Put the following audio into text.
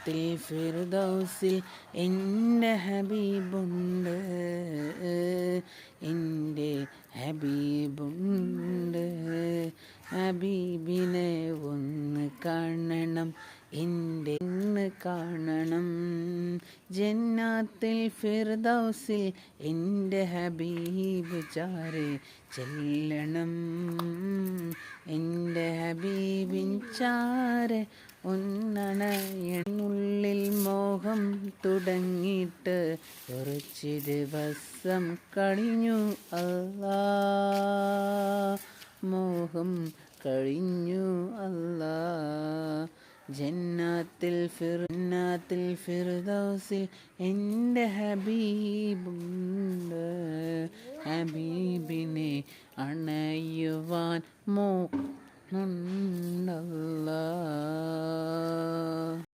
ജന്നാത്തിൽ ഫിർദൗസിൽ എൻ്റെ ഹബീബുണ്ട്, എൻ്റെ ഹബീബുണ്ട്. ഹബീബിനെ ഒന്ന് കാണണം, എൻ്റെ ഒന്ന് കാണണം. ജന്നാത്തിൽ ഫിർദൗസിൽ എൻ്റെ ഹബീബ് ചാരെ ചെല്ലണം. എൻ്റെ ഹബീബിൻ ചാരെ ഒന്നണയുള്ളിൽ മോഹം തുടങ്ങിയിട്ട് കുറച്ച് ദിവസം കഴിഞ്ഞു അല്ലാ, മോഹം കഴിഞ്ഞു അല്ലാ. ജന്നാത്തിൽ ഫിർദൗസിൽ എൻ്റെ ഹബീബുണ്ട്, ഹബീബിനെ അണയുവാൻ മോഹമുണ്ടല്ലാ.